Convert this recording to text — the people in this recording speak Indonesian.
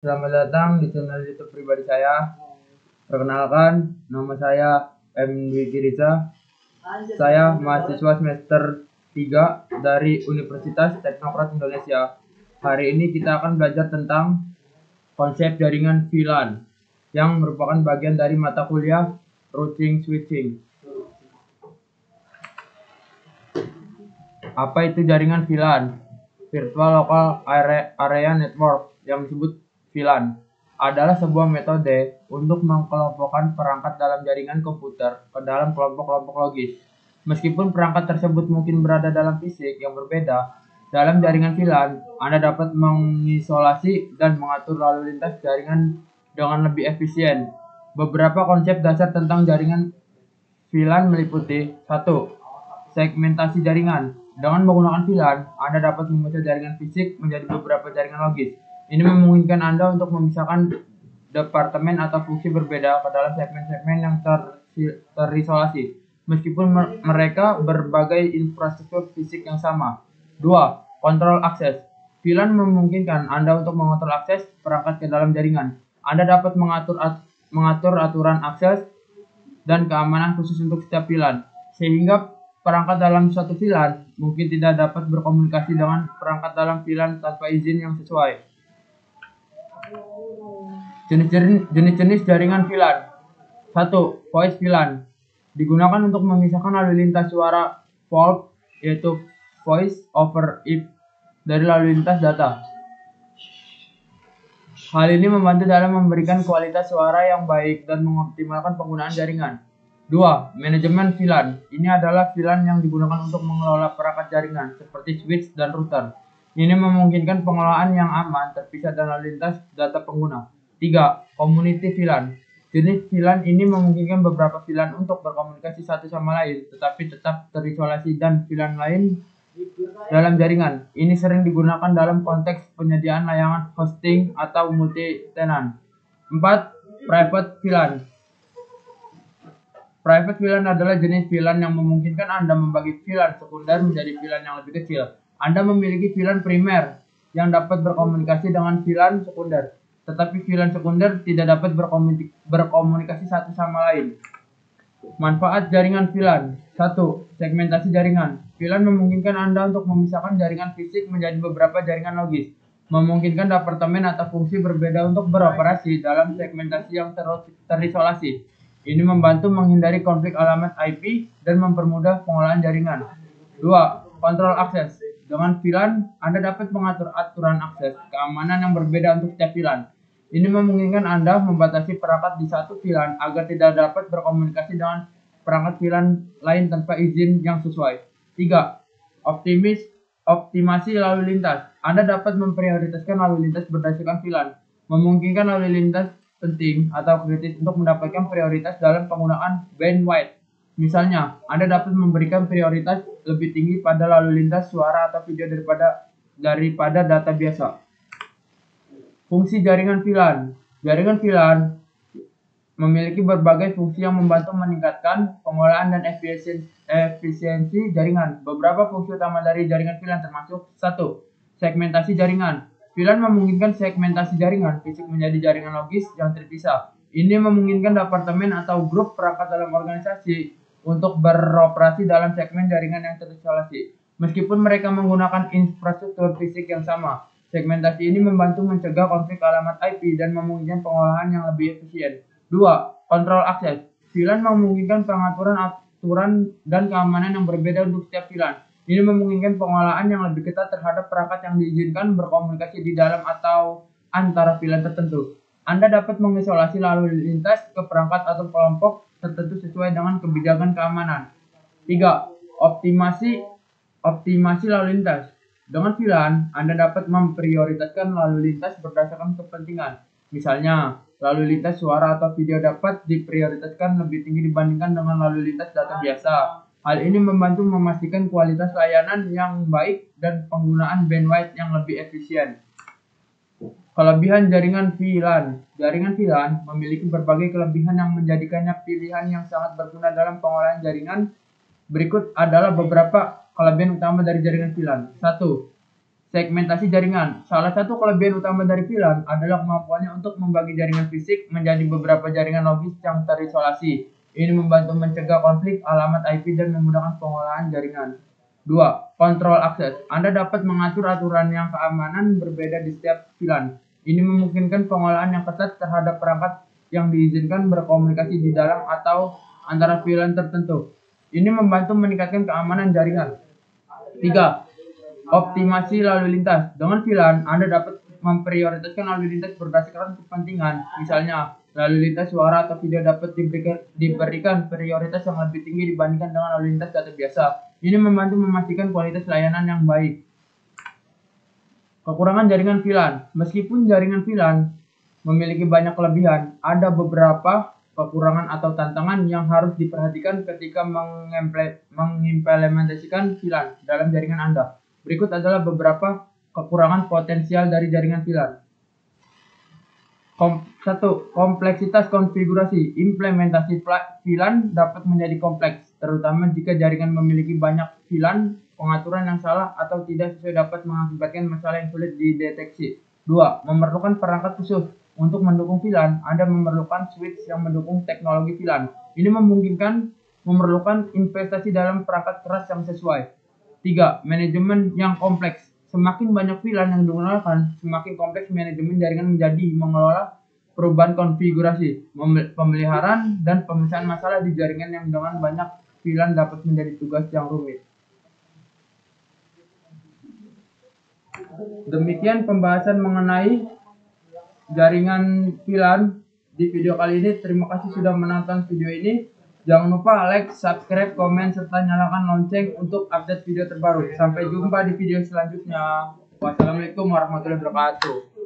Selamat datang di channel YouTube pribadi saya. Perkenalkan, nama saya M. Dwi Riza. Saya mahasiswa semester 3 dari Universitas Teknokrat Indonesia. Hari ini kita akan belajar tentang konsep jaringan VLAN yang merupakan bagian dari mata kuliah Routing Switching. Apa itu jaringan VLAN? Virtual Local Area Network yang disebut VLAN adalah sebuah metode untuk mengelompokkan perangkat dalam jaringan komputer ke dalam kelompok-kelompok logis. Meskipun perangkat tersebut mungkin berada dalam fisik yang berbeda, dalam jaringan VLAN, Anda dapat mengisolasi dan mengatur lalu lintas jaringan dengan lebih efisien. Beberapa konsep dasar tentang jaringan VLAN meliputi 1. Segmentasi jaringan. Dengan menggunakan VLAN, Anda dapat memecah jaringan fisik menjadi beberapa jaringan logis. Ini memungkinkan Anda untuk memisahkan departemen atau fungsi berbeda ke dalam segmen-segmen yang terisolasi, meskipun mereka berbagai infrastruktur fisik yang sama. 2. Kontrol akses. VLAN memungkinkan Anda untuk mengontrol akses perangkat ke dalam jaringan. Anda dapat mengatur aturan akses dan keamanan khusus untuk setiap VLAN, sehingga perangkat dalam suatu VLAN mungkin tidak dapat berkomunikasi dengan perangkat dalam VLAN tanpa izin yang sesuai. Jenis-jenis jaringan VLAN. 1. Voice VLAN digunakan untuk memisahkan lalu lintas suara VoIP, yaitu Voice over IP, dari lalu lintas data. Hal ini membantu dalam memberikan kualitas suara yang baik dan mengoptimalkan penggunaan jaringan. 2. Manajemen VLAN. Ini adalah VLAN yang digunakan untuk mengelola perangkat jaringan seperti switch dan router. Ini memungkinkan pengelolaan yang aman, terpisah dan lalu lintas data pengguna. 3. Community VLAN. Jenis VLAN ini memungkinkan beberapa VLAN untuk berkomunikasi satu sama lain, tetapi tetap terisolasi dan VLAN lain dalam jaringan. Ini sering digunakan dalam konteks penyediaan layanan hosting atau multi-tenant. 4. Private VLAN. Private VLAN adalah jenis VLAN yang memungkinkan Anda membagi VLAN sekunder menjadi VLAN yang lebih kecil. Anda memiliki VLAN primer yang dapat berkomunikasi dengan VLAN sekunder, tetapi VLAN sekunder tidak dapat berkomunikasi satu sama lain. Manfaat jaringan VLAN. 1. Segmentasi jaringan. VLAN memungkinkan Anda untuk memisahkan jaringan fisik menjadi beberapa jaringan logis, memungkinkan departemen atau fungsi berbeda untuk beroperasi dalam segmentasi yang terisolasi. Ini membantu menghindari konflik alamat IP dan mempermudah pengolahan jaringan. 2. Kontrol akses. Dengan VLAN, Anda dapat mengatur aturan akses keamanan yang berbeda untuk setiap VLAN. Ini memungkinkan Anda membatasi perangkat di satu VLAN agar tidak dapat berkomunikasi dengan perangkat VLAN lain tanpa izin yang sesuai. 3. Optimasi lalu lintas. Anda dapat memprioritaskan lalu lintas berdasarkan VLAN, memungkinkan lalu lintas penting atau kritis untuk mendapatkan prioritas dalam penggunaan bandwidth. Misalnya, Anda dapat memberikan prioritas lebih tinggi pada lalu lintas suara atau video daripada data biasa. Fungsi jaringan VLAN. Jaringan VLAN memiliki berbagai fungsi yang membantu meningkatkan pengolahan dan efisiensi jaringan. Beberapa fungsi utama dari jaringan VLAN termasuk 1. Segmentasi jaringan. VLAN memungkinkan segmentasi jaringan fisik menjadi jaringan logis yang terpisah. Ini memungkinkan departemen atau grup perangkat dalam organisasi untuk beroperasi dalam segmen jaringan yang terisolasi, meskipun mereka menggunakan infrastruktur fisik yang sama. Segmentasi ini membantu mencegah konflik alamat IP dan memungkinkan pengolahan yang lebih efisien. 2. Kontrol akses. VLAN memungkinkan pengaturan aturan dan keamanan yang berbeda untuk setiap VLAN. Ini memungkinkan pengolahan yang lebih ketat terhadap perangkat yang diizinkan berkomunikasi di dalam atau antara VLAN tertentu. Anda dapat mengisolasi lalu lintas ke perangkat atau kelompok tertentu sesuai dengan kebijakan keamanan. 3. Optimasi lalu lintas. Dengan VLAN, Anda dapat memprioritaskan lalu lintas berdasarkan kepentingan. Misalnya, lalu lintas suara atau video dapat diprioritaskan lebih tinggi dibandingkan dengan lalu lintas data biasa. Hal ini membantu memastikan kualitas layanan yang baik dan penggunaan bandwidth yang lebih efisien. Kelebihan jaringan VLAN. Jaringan VLAN memiliki berbagai kelebihan yang menjadikannya pilihan yang sangat berguna dalam pengolahan jaringan. Berikut adalah beberapa kelebihan utama dari jaringan VLAN. 1. Segmentasi jaringan. Salah satu kelebihan utama dari VLAN adalah kemampuannya untuk membagi jaringan fisik menjadi beberapa jaringan logis yang terisolasi. Ini membantu mencegah konflik alamat IP dan memudahkan pengolahan jaringan. 2. Kontrol akses. Anda dapat mengatur aturan yang keamanan berbeda di setiap VLAN. Ini memungkinkan pengolahan yang ketat terhadap perangkat yang diizinkan berkomunikasi di dalam atau antara VLAN tertentu. Ini membantu meningkatkan keamanan jaringan. 3. Optimasi lalu lintas. Dengan VLAN, Anda dapat memprioritaskan lalu lintas berdasarkan kepentingan. Misalnya, lalu lintas suara atau video dapat diberikan prioritas yang lebih tinggi dibandingkan dengan lalu lintas data biasa. Ini membantu memastikan kualitas layanan yang baik. Kekurangan jaringan VLAN. Meskipun jaringan VLAN memiliki banyak kelebihan, ada beberapa kekurangan atau tantangan yang harus diperhatikan ketika mengimplementasikan VLAN dalam jaringan Anda. Berikut adalah beberapa kekurangan potensial dari jaringan VLAN. 1. Kompleksitas konfigurasi. Implementasi VLAN dapat menjadi kompleks, terutama jika jaringan memiliki banyak VLAN. Pengaturan yang salah atau tidak sesuai dapat mengakibatkan masalah yang sulit dideteksi. 2. Memerlukan perangkat khusus. Untuk mendukung VLAN, Anda memerlukan switch yang mendukung teknologi VLAN. Ini memerlukan investasi dalam perangkat keras yang sesuai. 3. Manajemen yang kompleks. Semakin banyak VLAN yang digunakan, semakin kompleks manajemen jaringan menjadi. Mengelola perubahan konfigurasi, pemeliharaan, dan pemecahan masalah di jaringan yang dengan banyak VLAN dapat menjadi tugas yang rumit. Demikian pembahasan mengenai jaringan VLAN di video kali ini. Terima kasih sudah menonton video ini. Jangan lupa like, subscribe, komen, serta nyalakan lonceng untuk update video terbaru. Sampai jumpa di video selanjutnya. Wassalamualaikum warahmatullahi wabarakatuh.